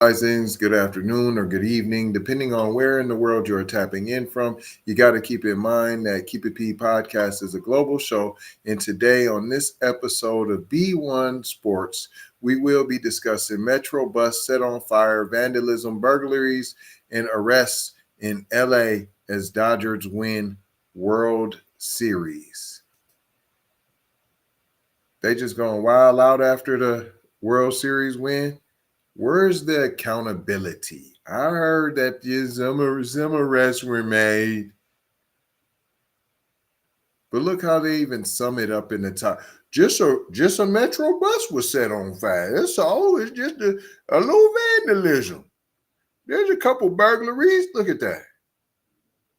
risings, good afternoon, or good evening, depending on where in the world you're tapping in from. You got to keep in mind that Keep It P podcast is a global show. And today, on this episode of B1 Sports, we will be discussing Metro bus set on fire, vandalism, burglaries, and arrests in LA as Dodgers win World Series. They just going wild out after the World Series win. Where's the accountability? I heard that some arrests were made. But look how they even sum it up in the top. Just a metro bus was set on fire. That's all. It's just a little vandalism. There's a couple burglaries. Look at that.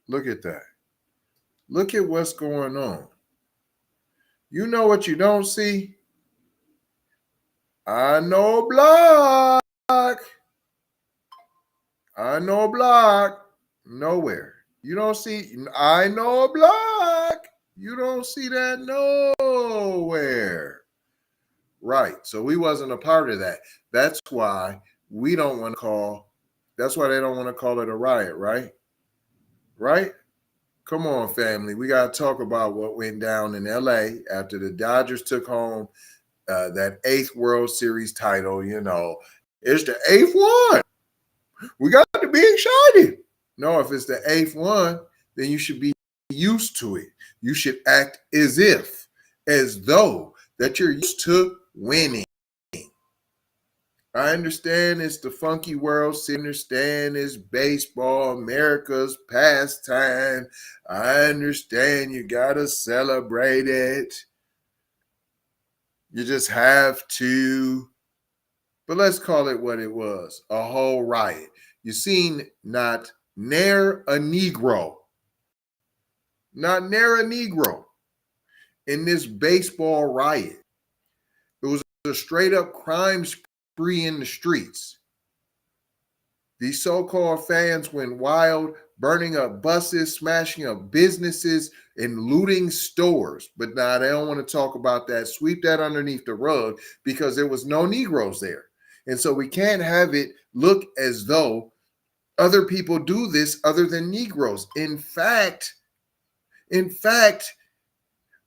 Look at that. Look at what's going on. You know what you don't see? I know a block. I know a block. Nowhere. You don't see, I know a block. You don't see that nowhere. Right. So we wasn't a part of that. That's why we don't want to call, that's why they don't want to call it a riot, right? Right? Come on, family. We got to talk about what went down in LA after the Dodgers took home that 8th World Series title. You know, it's the 8th one. We got to be excited. No, if it's the 8th one, then you should be used to it. You should act as though that you're used to winning. I understand it's the funky world. I understand it's baseball, America's pastime. I understand you got to celebrate it. You just have to. But let's call it what it was, a whole riot. You seen not near a Negro in this baseball riot. It was a straight up crime spree in the streets. These so-called fans went wild, burning up buses, smashing up businesses, and looting stores. But now they don't want to talk about that. Sweep that underneath the rug because there was no Negroes there. And so we can't have it look as though other people do this other than Negroes. In fact,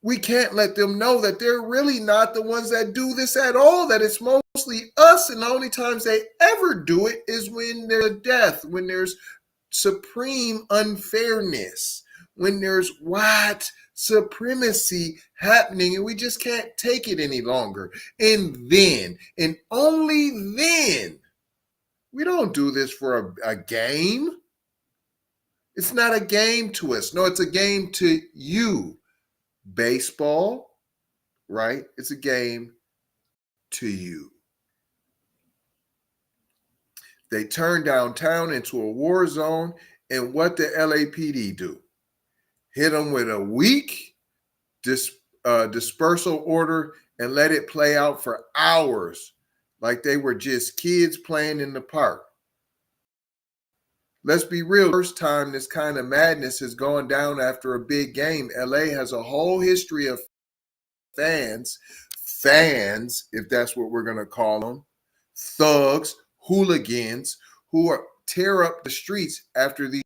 we can't let them know that they're really not the ones that do this at all, that it's mostly us, and the only times they ever do it is when there's a death, when there's supreme unfairness, when there's white supremacy happening, and we just can't take it any longer. And then, and only then, we don't do this for a game. It's not a game to us. No, it's a game to you. Baseball, right? It's a game to you. They turned downtown into a war zone, and what did LAPD do? Hit them with a weak dispersal order and let it play out for hours like they were just kids playing in the park. Let's be real. First time this kind of madness has gone down after a big game. LA has a whole history of fans, if that's what we're going to call them, thugs, hooligans who tear up the streets after these,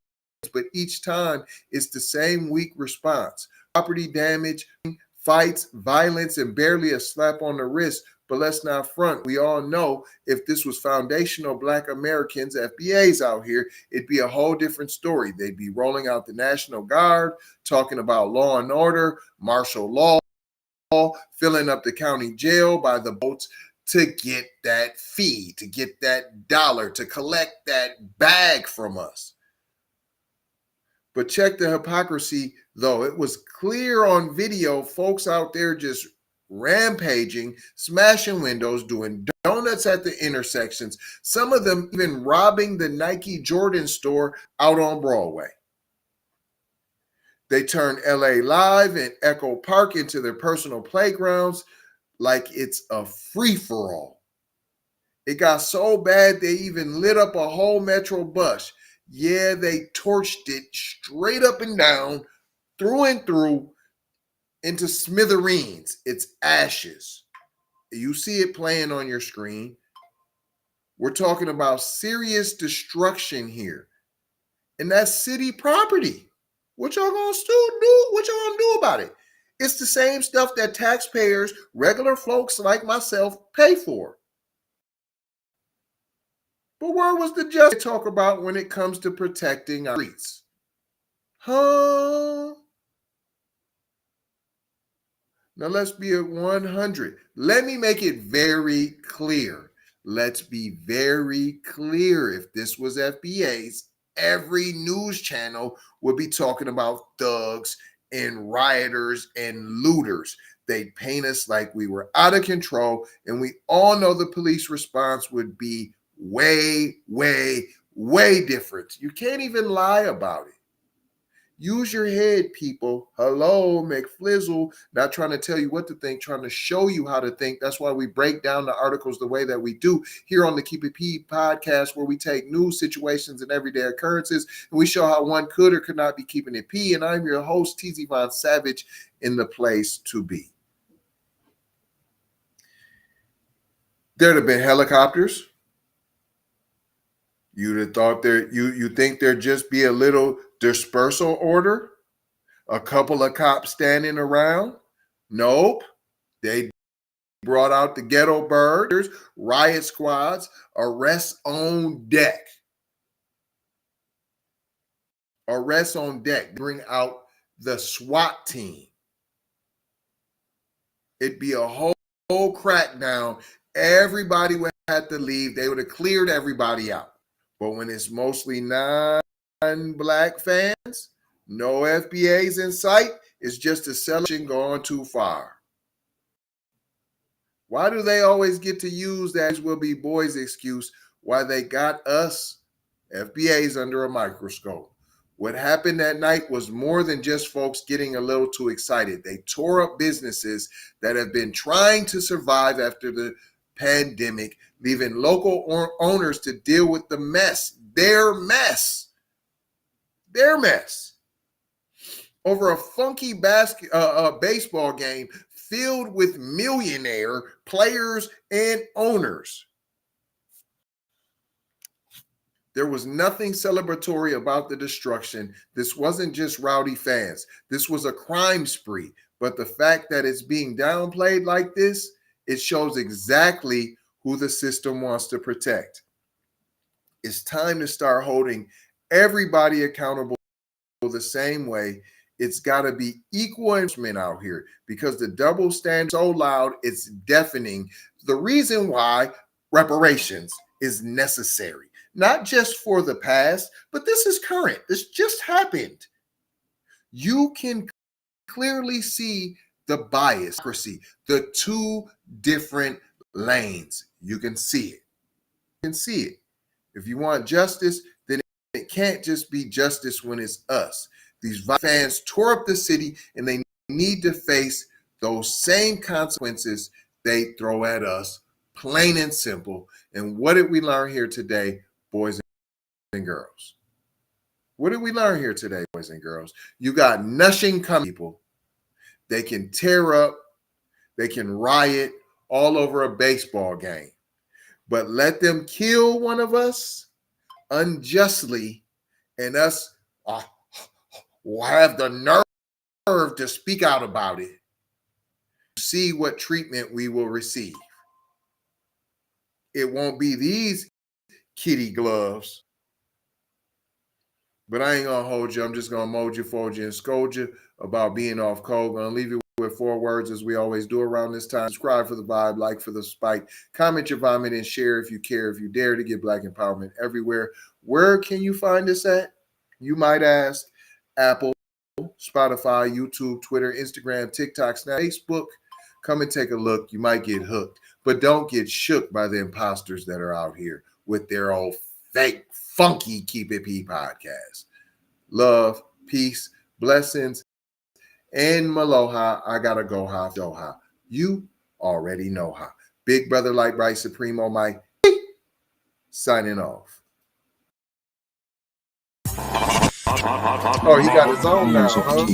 but each time it's the same weak response. Property damage, fights, violence, and barely a slap on the wrist. But let's not front. We all know if this was foundational Black Americans, FBAs out here, it'd be a whole different story. They'd be rolling out the National Guard, talking about law and order, martial law, filling up the county jail by the boats to get that fee, to get that dollar, to collect that bag from us. But check the hypocrisy, though. It was clear on video, folks out there just rampaging, smashing windows, doing donuts at the intersections, some of them even robbing the Nike Jordan store out on Broadway. They turned LA Live and Echo Park into their personal playgrounds like it's a free-for-all. It got so bad they even lit up a whole Metro bus. Yeah, they torched it straight up and down, through and through, into smithereens. It's ashes. You see it playing on your screen. We're talking about serious destruction here. And that's city property. What y'all gonna do? What y'all gonna do about it? It's the same stuff that taxpayers, regular folks like myself, pay for. But where was the justice talk about when it comes to protecting our streets? Huh? Now let's be at 100. Let me make it very clear. Let's be very clear. If this was FBAs, every news channel would be talking about thugs and rioters and looters. They'd paint us like we were out of control, and we all know the police response would be way, way, way different. You can't even lie about it. Use your head, people. Hello, McFlizzle. Not trying to tell you what to think, trying to show you how to think. That's why we break down the articles the way that we do here on the Keep It P podcast, where we take news situations and everyday occurrences, and we show how one could or could not be keeping it P. And I'm your host, TZ Von Savage, in the place to be. There'd have been helicopters. You'd have thought you think there'd just be a little dispersal order, a couple of cops standing around. Nope. They brought out the ghetto birds, riot squads, arrests on deck. Arrests on deck. Bring out the SWAT team. It'd be a whole crackdown. Everybody would have to leave. They would have cleared everybody out. But when it's mostly non-black fans, no FBAs in sight, it's just a celebration gone too far. Why do they always get to use that will be boys excuse why they got us FBAs under a microscope? What happened that night was more than just folks getting a little too excited. They tore up businesses that have been trying to survive after the pandemic, leaving local owners to deal with the mess, their mess, over a funky baseball game filled with millionaire players and owners. There was nothing celebratory about the destruction. This wasn't just rowdy fans. This was a crime spree. But the fact that it's being downplayed like this, it shows exactly who the system wants to protect. It's time to start holding everybody accountable the same way. It's got to be equal enforcement out here because the double standard is so loud, it's deafening. The reason why reparations is necessary, not just for the past, but this is current. This just happened. You can clearly see the bias, the two different lanes. You can see it. You can see it. If you want justice, then it can't just be justice when it's us. These fans tore up the city and they need to face those same consequences they throw at us, plain and simple. And what did we learn here today, boys and girls? What did we learn here today, boys and girls? You got nothing coming, people. They can tear up, they can riot all over a baseball game. But let them kill one of us unjustly, and us will have the nerve to speak out about it. See what treatment we will receive. It won't be these kitty gloves. But I ain't gonna hold you. I'm just gonna mold you, fold you, and scold you about being off code. Gonna leave you with 4 words as we always do around this time. Subscribe for the vibe, like for the spike, comment your vomit, and share if you care, if you dare, to get Black empowerment everywhere. Where can you find us at? You might ask. Apple, Spotify, YouTube, Twitter, Instagram, TikTok, Snap, Facebook. Come and take a look. You might get hooked, but don't get shook by the imposters that are out here with their old fake, funky Keep It P podcast. Love, peace, blessings, and Maloha. I gotta go ha, doha. You already know how. Big brother, light bright, supremo, Mike. Signing off. Oh, he got his own now, huh?